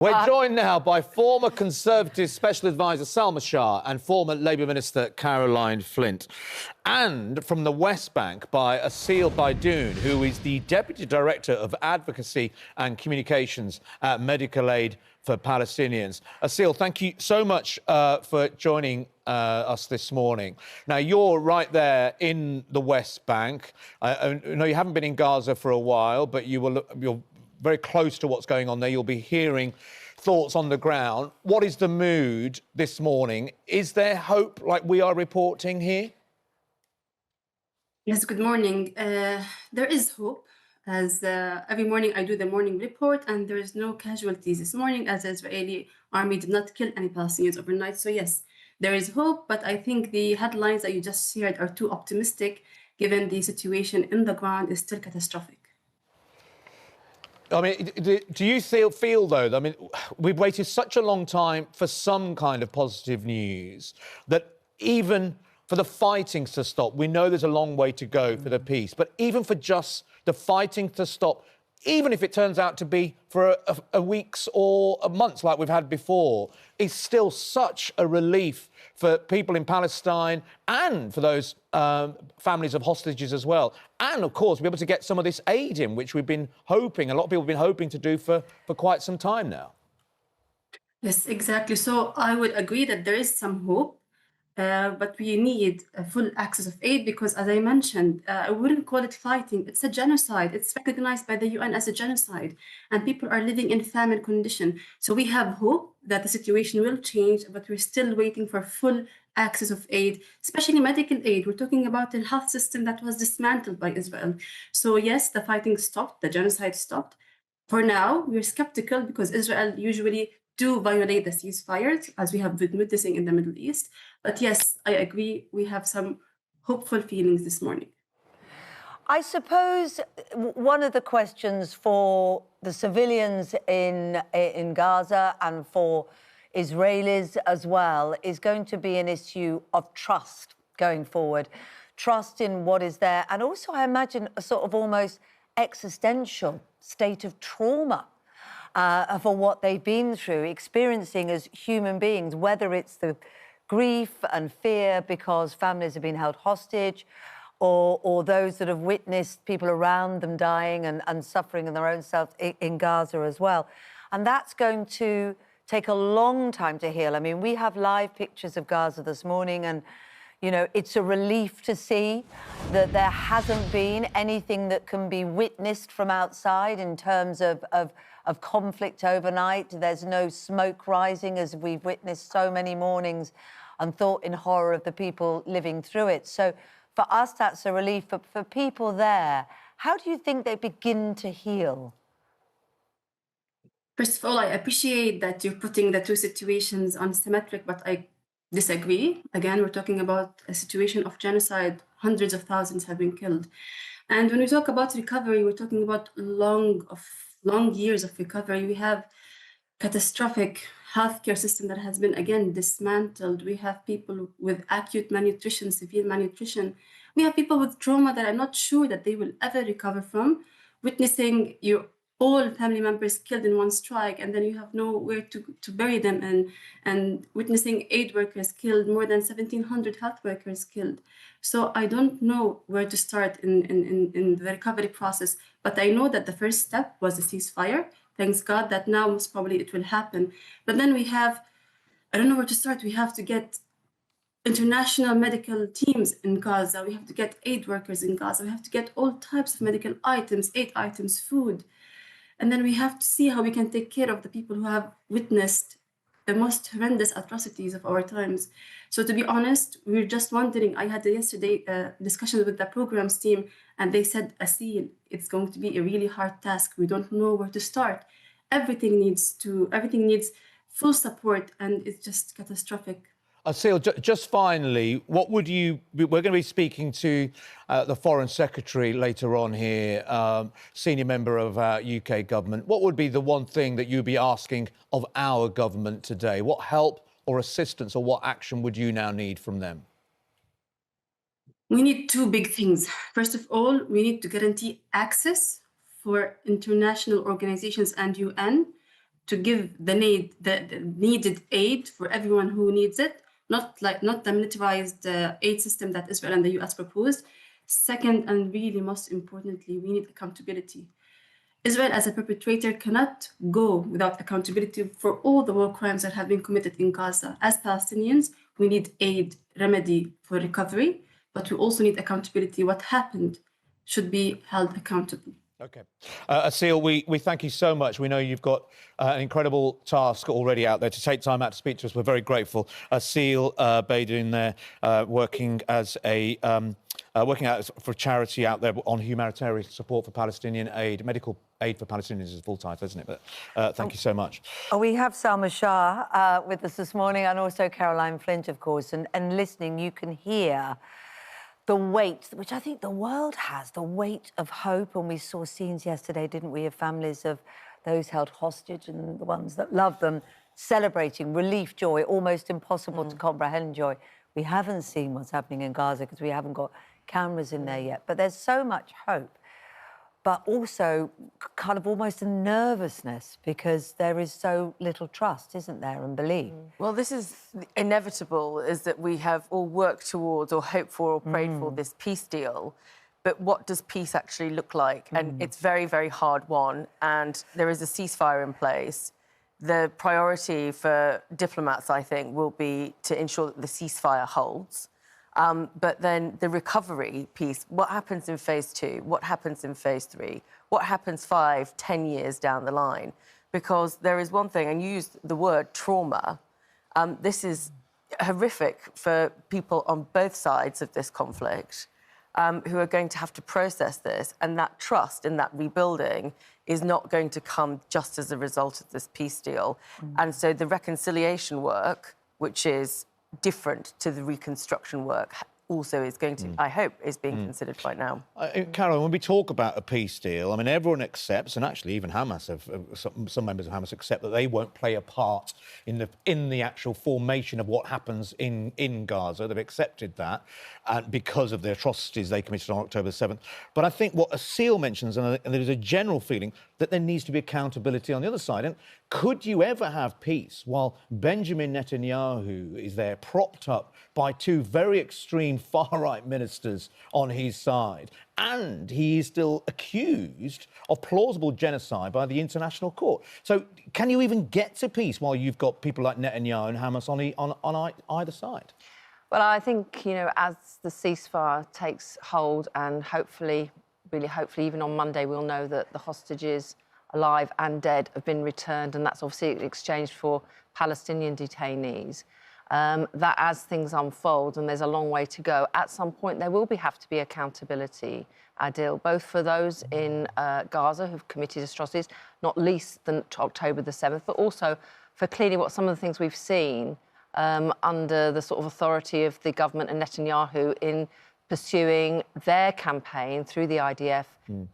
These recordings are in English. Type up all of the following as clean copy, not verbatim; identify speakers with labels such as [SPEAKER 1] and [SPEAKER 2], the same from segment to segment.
[SPEAKER 1] We're joined now by former Conservative Special Advisor Salma Shah and former Labour Minister Caroline Flint. And from the West Bank by Asil Baidoun, who is the Deputy Director of Advocacy and Communications at Medical Aid for Palestinians. Asil, thank you so much for joining us this morning. Now, you're right there in the West Bank. I know you haven't been in Gaza for a while, but you're very close to what's going on there. You'll be hearing thoughts on the ground. What is the mood this morning? Is there hope like we are reporting here?
[SPEAKER 2] Yes, good morning. There is hope, as every morning I do the morning report, and there is no casualties this morning, as the Israeli army did not kill any Palestinians overnight. So yes, there is hope, but I think the headlines that you just shared are too optimistic, given the situation in the ground is still catastrophic.
[SPEAKER 1] I mean, do you feel though, I mean, we've waited such a long time for some kind of positive news that even for the fighting to stop, we know there's a long way to go for the peace, but even for just the fighting to stop, even if it turns out to be for a weeks or a months like we've had before, is still such a relief for people in Palestine and for those families of hostages as well. And, of course, be able to get some of this aid in, which we've been hoping, a lot of people have been hoping to do for quite some time now.
[SPEAKER 2] Yes, exactly. So I would agree that there is some hope. But we need full access of aid because, as I mentioned, I wouldn't call it fighting. It's a genocide. It's recognized by the UN as a genocide, and people are living in famine condition. So we have hope that the situation will change, but we're still waiting for full access of aid, especially medical aid. We're talking about a health system that was dismantled by Israel. So yes, the fighting stopped, the genocide stopped. For now, we're skeptical because Israel usually do violate the ceasefires, as we have been witnessing in the Middle East. But yes, I agree, we have some hopeful feelings this morning.
[SPEAKER 3] I suppose one of the questions for the civilians in Gaza and for Israelis as well is going to be an issue of trust going forward. Trust in what is there, and also I imagine a sort of almost existential state of trauma for what they've been through, experiencing as human beings, whether it's the grief and fear because families have been held hostage, or those that have witnessed people around them dying and suffering in their own self in Gaza as well. And that's going to take a long time to heal. I mean, we have live pictures of Gaza this morning, and you know, it's a relief to see that there hasn't been anything that can be witnessed from outside in terms of conflict overnight. There's no smoke rising, as we've witnessed so many mornings, and thought in horror of the people living through it. So for us, that's a relief. But for people there, how do you think they begin to heal?
[SPEAKER 2] First of all, I appreciate that you're putting the two situations on symmetric, but I disagree. Again, we're talking about a situation of genocide. Hundreds of thousands have been killed. And when we talk about recovery, we're talking about long years of recovery. We have catastrophic healthcare system that has been, again, dismantled. We have people with acute malnutrition, severe malnutrition. We have people with trauma that I'm not sure that they will ever recover from, witnessing your all family members killed in one strike, and then you have nowhere to bury them, and witnessing aid workers killed, more than 1,700 health workers killed. So I don't know where to start in the recovery process, but I know that the first step was a ceasefire. Thanks God that now most probably it will happen. But then we have, I don't know where to start. We have to get international medical teams in Gaza. We have to get aid workers in Gaza. We have to get all types of medical items, aid items, food. And then we have to see how we can take care of the people who have witnessed the most horrendous atrocities of our times. So to be honest, we're just wondering. I had yesterday a discussion with the programs team, and they said, Asil, it's going to be a really hard task. We don't know where to start. Everything needs full support, and it's just catastrophic.
[SPEAKER 1] Asil, just finally, what would you... We're going to be speaking to the Foreign Secretary later on here, senior member of our UK government. What would be the one thing that you'd be asking of our government today? What help or assistance or what action would you now need from them?
[SPEAKER 2] We need two big things. First of all, we need to guarantee access for international organizations and UN to give the needed aid for everyone who needs it, not the militarized aid system that Israel and the US proposed. Second, and really most importantly, we need accountability. Israel as a perpetrator cannot go without accountability for all the war crimes that have been committed in Gaza. As Palestinians, we need aid, remedy for recovery, but we also need accountability. What happened should be held accountable.
[SPEAKER 1] OK. Asil, we thank you so much. We know you've got an incredible task already out there. To take time out to speak to us, we're very grateful. Asil Baidoun there, working as a... working out for charity out there on humanitarian support for Palestinian aid, medical aid for Palestinians is full title, isn't it? But thank you so much.
[SPEAKER 3] We have Salma Shah with us this morning, and also Caroline Flint, of course. And listening, you can hear the weight, which I think the world has, the weight of hope. And we saw scenes yesterday, didn't we, of families of those held hostage and the ones that love them celebrating relief, joy, almost impossible to comprehend joy. We haven't seen what's happening in Gaza because we haven't got cameras in there yet. But there's so much hope, but also kind of almost a nervousness because there is so little trust, isn't there, and belief.
[SPEAKER 4] Well, this is inevitable, is that we have all worked towards or hoped for or prayed for this peace deal. But what does peace actually look like? And it's very, very hard won. And there is a ceasefire in place. The priority for diplomats, I think, will be to ensure that the ceasefire holds. But then the recovery piece, what happens in phase 2? What happens in phase 3? What happens 5, 10 years down the line? Because there is one thing, and you used the word trauma. This is horrific for people on both sides of this conflict who are going to have to process this. And that trust and that rebuilding is not going to come just as a result of this peace deal. And so the reconciliation work, which is different to the reconstruction work, also is going to, I hope, is being considered right now.
[SPEAKER 1] Caroline, when we talk about a peace deal, I mean, everyone accepts, and actually even Hamas, some members of Hamas accept that they won't play a part in the actual formation of what happens in Gaza. They've accepted that because of the atrocities they committed on October 7th. But I think what Asil mentions, and there is a general feeling that there needs to be accountability on the other side. And could you ever have peace while Benjamin Netanyahu is there propped up by two very extreme far-right ministers on his side, and he is still accused of plausible genocide by the International Court? So can you even get to peace while you've got people like Netanyahu and Hamas on either side?
[SPEAKER 5] Well, I think, you know, as the ceasefire takes hold and hopefully, really hopefully, even on Monday, we'll know that the hostages, alive and dead, have been returned, and that's obviously exchanged for Palestinian detainees. That as things unfold, and there's a long way to go, at some point there will have to be accountability, Adil, both for those in Gaza who've committed atrocities, not least than October the 7th, but also for clearly what some of the things we've seen under the sort of authority of the government and Netanyahu in pursuing their campaign through the IDF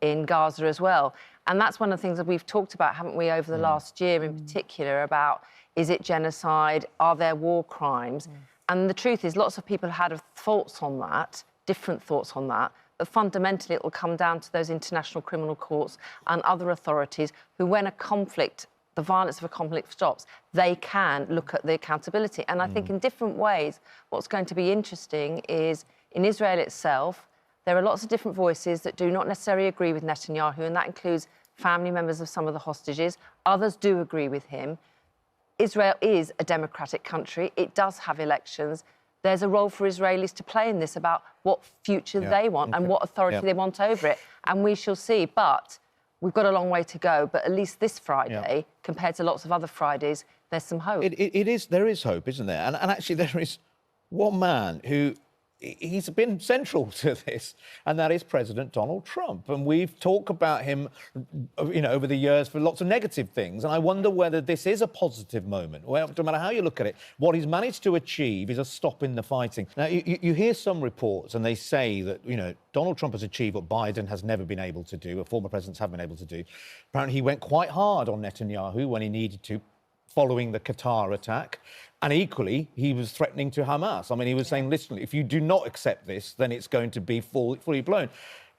[SPEAKER 5] in Gaza as well. And that's one of the things that we've talked about, haven't we, over the last year in particular, about is it genocide, are there war crimes? And the truth is lots of people had thoughts on that, different thoughts on that, but fundamentally it will come down to those international criminal courts and other authorities who, when a conflict, the violence of a conflict stops, they can look at the accountability. And I think in different ways, what's going to be interesting is in Israel itself, there are lots of different voices that do not necessarily agree with Netanyahu, and that includes family members of some of the hostages. Others do agree with him. Israel is a democratic country. It does have elections. There's a role for Israelis to play in this about what future they want and what authority they want over it. And we shall see. But we've got a long way to go. But at least this Friday, compared to lots of other Fridays, there's some hope.
[SPEAKER 1] There is hope, isn't there? And actually there is one man who... he's been central to this, and that is President Donald Trump. And we've talked about him, you know, over the years for lots of negative things. And I wonder whether this is a positive moment. Well, no matter how you look at it, what he's managed to achieve is a stop in the fighting. Now, you hear some reports, and they say that, you know, Donald Trump has achieved what Biden has never been able to do, or former presidents have been able to do. Apparently, he went quite hard on Netanyahu when he needed to, following the Qatar attack. And equally, he was threatening to Hamas. I mean, he was saying, listen, if you do not accept this, then it's going to be fully blown.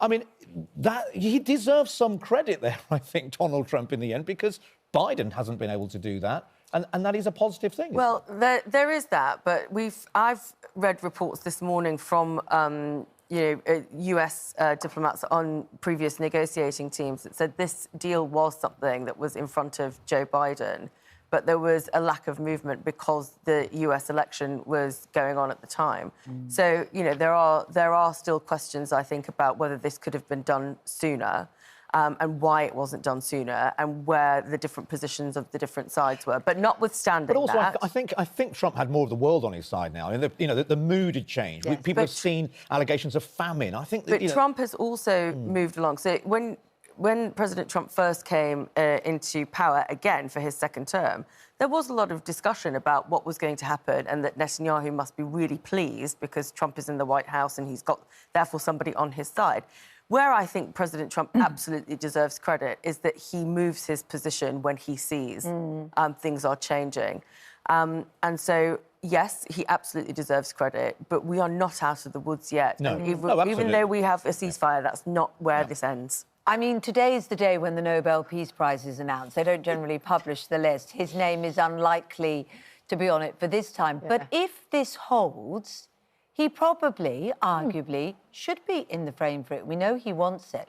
[SPEAKER 1] I mean, that he deserves some credit there, I think, Donald Trump, in the end, because Biden hasn't been able to do that. And that is a positive thing.
[SPEAKER 4] Well, there is that, but I've read reports this morning from US diplomats on previous negotiating teams that said this deal was something that was in front of Joe Biden, but there was a lack of movement because the US election was going on at the time. So, there are still questions, I think, about whether this could have been done sooner. And why it wasn't done sooner, and where the different positions of the different sides were. But notwithstanding
[SPEAKER 1] but also,
[SPEAKER 4] that...
[SPEAKER 1] I think Trump had more of the world on his side now. I mean, the mood had changed. Yes, people have seen allegations of famine. I think that,
[SPEAKER 4] But Trump has also moved along. So when President Trump first came into power again for his second term, there was a lot of discussion about what was going to happen and that Netanyahu must be really pleased because Trump is in the White House and he's got, therefore, somebody on his side. Where I think President Trump absolutely deserves credit is that he moves his position when he sees things are changing. And so, yes, he absolutely deserves credit, but we are not out of the woods yet.
[SPEAKER 1] No.
[SPEAKER 4] And
[SPEAKER 1] Absolutely.
[SPEAKER 4] even though we have a ceasefire, that's not where this ends.
[SPEAKER 3] I mean, today is the day when the Nobel Peace Prize is announced. They don't generally publish the list. His name is unlikely to be on it for this time. Yeah. But if this holds, he probably, arguably, should be in the frame for it. We know he wants it.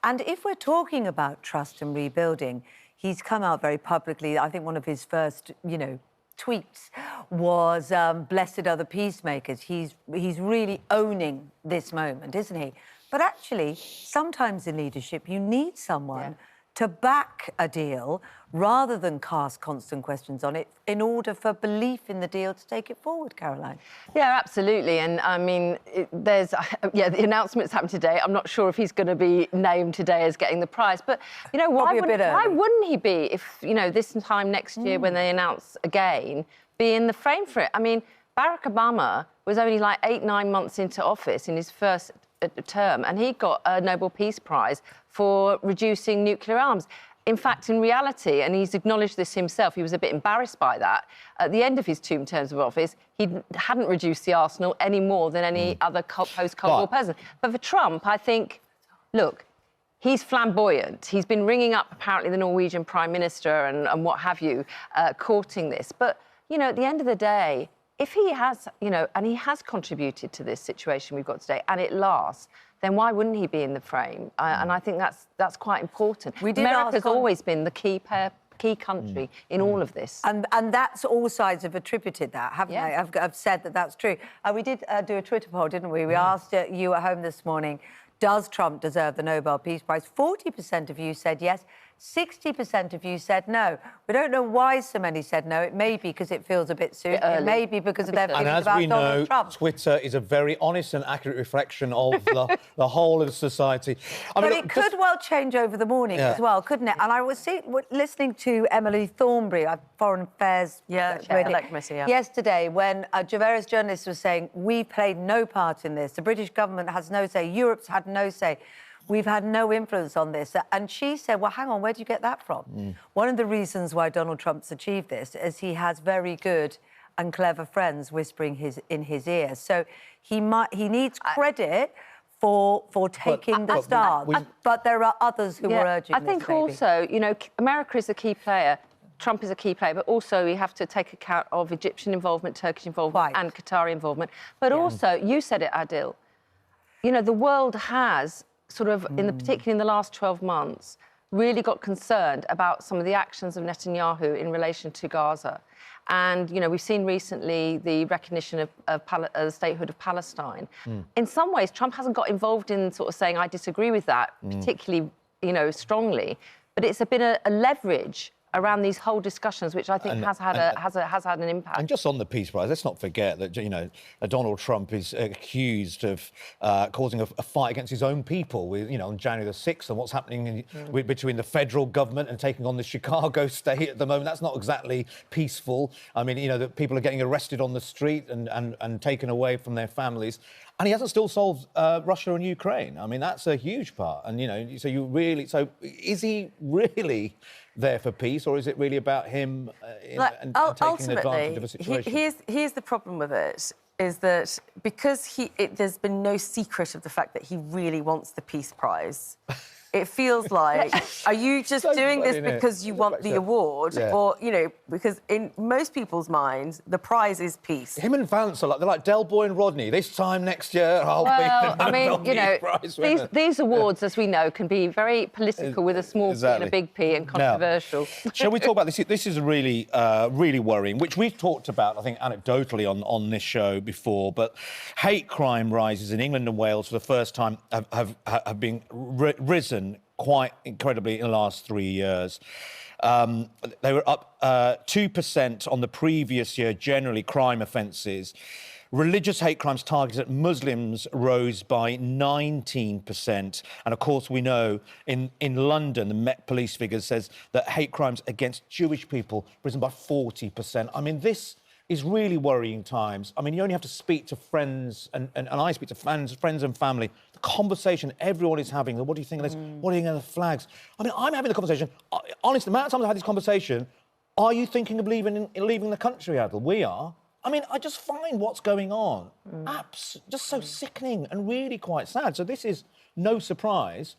[SPEAKER 3] And if we're talking about trust and rebuilding, he's come out very publicly. I think one of his first, tweets was, blessed are the peacemakers. He's really owning this moment, isn't he? But actually, sometimes in leadership, you need someone to back a deal rather than cast constant questions on it in order for belief in the deal to take it forward, Caroline.
[SPEAKER 5] Yeah, absolutely. And, I mean, the announcement's happened today. I'm not sure if he's going to be named today as getting the prize. But, why wouldn't he be if, this time next year when they announce again, be in the frame for it? I mean, Barack Obama was only like 8-9 months into office in his first term, and he got a Nobel Peace Prize for reducing nuclear arms. In fact, in reality, and he's acknowledged this himself, he was a bit embarrassed by that. At the end of his 2 terms of office, he hadn't reduced the arsenal any more than any other post-Cold War president. But for Trump, I think, look, he's flamboyant. He's been ringing up, apparently, the Norwegian Prime Minister and what have you, courting this. But, at the end of the day, if he has, and he has contributed to this situation we've got today, and it lasts, then why wouldn't he be in the frame? And I think that's quite important. America's always been the key country in all of this.
[SPEAKER 3] And that's all sides have attributed that, haven't they? I've said that that's true. We did do a Twitter poll, didn't we? We asked you at home this morning, does Trump deserve the Nobel Peace Prize? 40% of you said yes. 60% of you said no. We don't know why so many said no. It may be because it feels a bit soon. It may be because of their feelings about Donald Trump.
[SPEAKER 1] And as we know, Twitter is a very honest and accurate reflection of the whole of society.
[SPEAKER 3] But it could well change over the morning as well, couldn't it? And I was listening to Emily Thornberry, our Foreign Affairs
[SPEAKER 4] committee,
[SPEAKER 3] yesterday, when a Javera's journalist was saying, we played no part in this. The British government has no say. Europe's had no say. We've had no influence on this. And she said, well, hang on, where do you get that from? One of the reasons why Donald Trump's achieved this is he has very good and clever friends whispering in his ear. So he needs credit for taking the stance. But there are others who are urging this,
[SPEAKER 5] I think also, America is a key player. Trump is a key player, but also we have to take account of Egyptian involvement, Turkish involvement and Qatari involvement. But also, you said it, Adil, the world has sort of, particularly in the last 12 months, really got concerned about some of the actions of Netanyahu in relation to Gaza. And, we've seen recently the recognition of the statehood of Palestine. In some ways, Trump hasn't got involved in sort of saying, I disagree with that, particularly, strongly. But it's been a leverage around these whole discussions, which I think has had an impact.
[SPEAKER 1] And just on the Peace Prize, let's not forget that, Donald Trump is accused of causing a fight against his own people on January the 6th and what's happening between the federal government and taking on the Chicago state at the moment. That's not exactly peaceful. I mean, that people are getting arrested on the street and taken away from their families. And he hasn't still solved Russia and Ukraine. I mean, that's a huge part. And, so is he really there for peace, or is it really about him and taking advantage of a situation?
[SPEAKER 4] Here's the problem with it, is that because there's been no secret of the fact that he really wants the Peace Prize, it feels like, are you just
[SPEAKER 1] So
[SPEAKER 4] doing
[SPEAKER 1] funny,
[SPEAKER 4] this because you want the award?
[SPEAKER 1] Yeah.
[SPEAKER 4] Or, you know, because in most people's minds, the prize is peace.
[SPEAKER 1] Him and Vance are like, they're like Del Boy and Rodney. This time next year, I'll be the
[SPEAKER 5] I mean,
[SPEAKER 1] Nobel
[SPEAKER 5] you know,
[SPEAKER 1] Peace Prize winner.
[SPEAKER 5] these awards, as we know, can be very political with a small P and a big P and controversial.
[SPEAKER 1] Now, shall we talk about this? This is really, really worrying, which we've talked about, I think, anecdotally on this show before, but hate crime rises in England and Wales for the first time have been risen quite incredibly in the last 3 years. They were up 2% on the previous year, generally, crime offences. Religious hate crimes targeted at Muslims rose by 19%. And, of course, we know in London, the Met Police figures says that hate crimes against Jewish people risen by 40%. I mean, this is really worrying times. I mean, you only have to speak to friends, and I speak to friends and family. The conversation everyone is having, what do you think of this? What do you think of the flags? I mean, I'm having the conversation. Honestly, the amount of times I've had this conversation, are you thinking of leaving the country, Adel? We are. I mean, I just find what's going on just so sickening and really quite sad. So this is no surprise.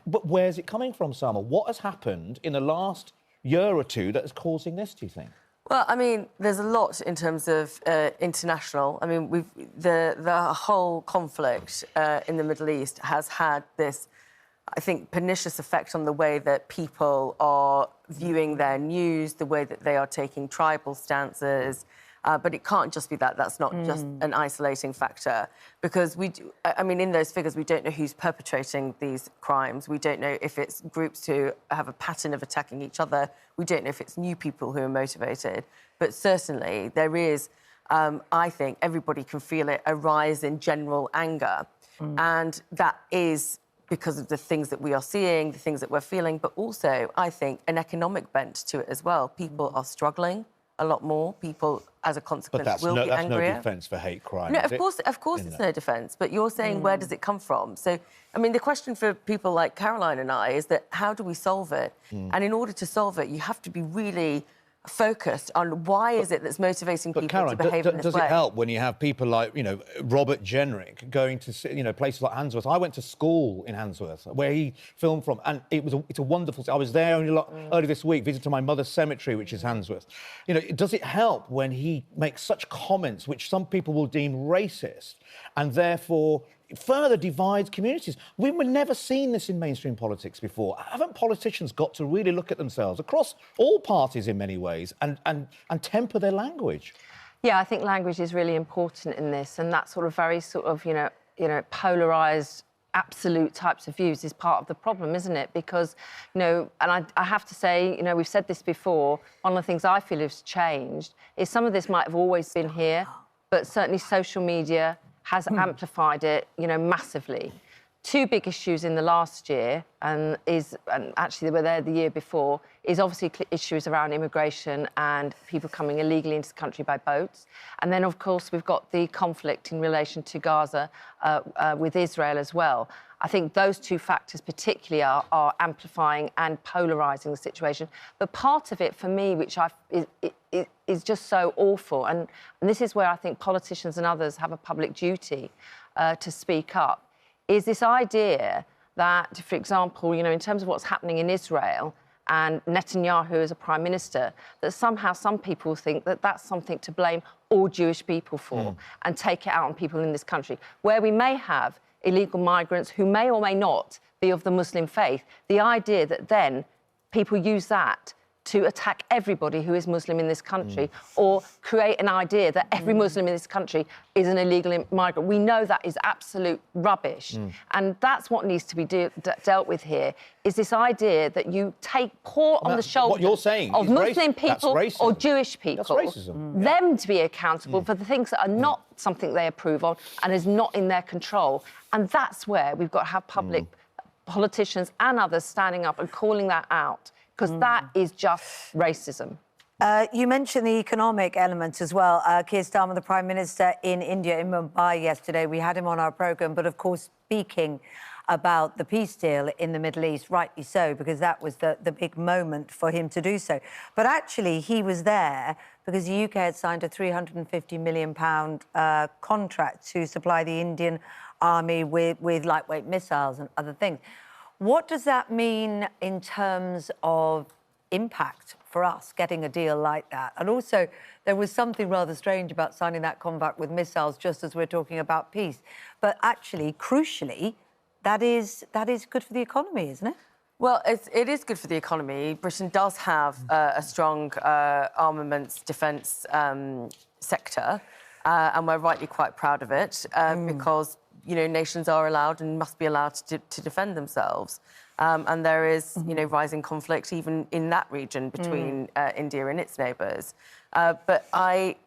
[SPEAKER 1] But where's it coming from, Salma? What has happened in the last year or two that is causing this, do you think?
[SPEAKER 4] Well, I mean, there's a lot in terms of international. I mean, the whole conflict in the Middle East has had this, I think, pernicious effect on the way that people are viewing their news, the way that they are taking tribal stances. But it can't just be that. That's not just an isolating factor. Because I mean, in those figures, we don't know who's perpetrating these crimes. We don't know if it's groups who have a pattern of attacking each other. We don't know if it's new people who are motivated. But certainly there is, I think, everybody can feel it, a rise in general anger. And that is because of the things that we are seeing, the things that we're feeling, but also, I think, an economic bent to it as well. People are struggling a lot more. People, as a consequence, will be angrier.
[SPEAKER 1] That's no defence for hate crime.
[SPEAKER 4] No, of course it's no defence, but you're saying where does it come from? So, I mean, the question for people like Caroline and I is that how do we solve it? And in order to solve it, you have to be really focused on why is it that's motivating people
[SPEAKER 1] Caroline,
[SPEAKER 4] to behave in this way.
[SPEAKER 1] Does it help when you have people like, you know, Robert Jenrick going to, you know, places like Handsworth? I went to school in Handsworth, where he filmed from, and it's a wonderful... I was there only earlier this week, visiting my mother's cemetery, which is Handsworth. You know, does it help when he makes such comments which some people will deem racist, and therefore further divides communities? We've never seen this in mainstream politics before. Haven't politicians got to really look at themselves across all parties in many ways and temper their language?
[SPEAKER 5] Yeah, I think language is really important in this, and that sort of very sort of, you know, polarised, absolute types of views is part of the problem, isn't it? Because, you know, and I have to say, you know, we've said this before, one of the things I feel has changed is some of this might have always been here, but certainly social media has amplified it, you know, massively. Two big issues in the last year, and actually they were there the year before, is obviously issues around immigration and people coming illegally into the country by boats. And then, of course, we've got the conflict in relation to Gaza with Israel as well. I think those two factors particularly are amplifying and polarising the situation. But part of it, for me, which is just so awful, and this is where I think politicians and others have a public duty to speak up, is this idea that, for example, you know, in terms of what's happening in Israel and Netanyahu as a prime minister, that somehow some people think that that's something to blame all Jewish people for and take it out on people in this country, where we may have illegal migrants who may or may not be of the Muslim faith. The idea that then people use that to attack everybody who is Muslim in this country or create an idea that every Muslim in this country is an illegal migrant. We know that is absolute rubbish. And that's what needs to be dealt with here, is this idea that you take paw on the shoulder
[SPEAKER 1] what you're saying
[SPEAKER 5] of Muslim people or Jewish people,
[SPEAKER 1] that's racism.
[SPEAKER 5] them to be accountable for the things that are not something they approve of and is not in their control. And that's where we've got to have public politicians and others standing up and calling that out, because that is just racism.
[SPEAKER 3] You mentioned the economic element as well. Keir Starmer, the Prime Minister in India, in Mumbai yesterday, we had him on our programme, but of course speaking about the peace deal in the Middle East, rightly so, because that was the big moment for him to do so. But actually, he was there because the UK had signed a £350 million contract to supply the Indian army with lightweight missiles and other things. What does that mean in terms of impact for us getting a deal like that? And also, there was something rather strange about signing that compact with missiles just as we're talking about peace. But actually, crucially, that is good for the economy, isn't it?
[SPEAKER 4] Well, it is good for the economy. Britain does have a strong armaments defence sector, and we're rightly quite proud of it because, you know, nations are allowed and must be allowed to defend themselves. And there is, you know, rising conflict even in that region between India and its neighbours. But I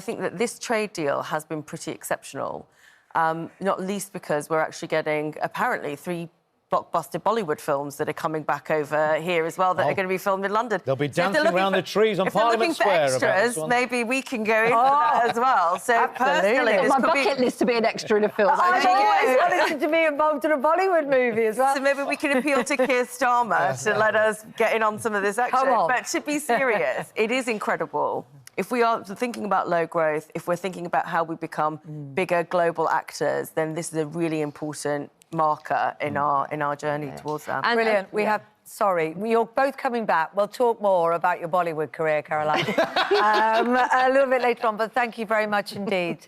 [SPEAKER 4] think that this trade deal has been pretty exceptional, not least because we're actually getting, apparently, 3 blockbuster Bollywood films that are coming back over here as well that are going to be filmed in London.
[SPEAKER 1] They'll be dancing around the trees on Parliament Square.
[SPEAKER 4] If they're looking for extras, maybe we can go into that as well. So
[SPEAKER 3] absolutely.
[SPEAKER 4] personally,
[SPEAKER 5] It's my bucket list to be an extra in a film.
[SPEAKER 3] I've always wanted to be involved in a Bollywood movie as well.
[SPEAKER 4] So maybe we can appeal to Keir Starmer to let us get in on some of this action.
[SPEAKER 3] Come on.
[SPEAKER 4] But to be serious, it is incredible. If we are thinking about low growth, if we're thinking about how we become bigger global actors, then this is a really important marker in our journey towards that.
[SPEAKER 3] And brilliant. We have... Sorry, you're both coming back. We'll talk more about your Bollywood career, Caroline, a little bit later on, but thank you very much indeed.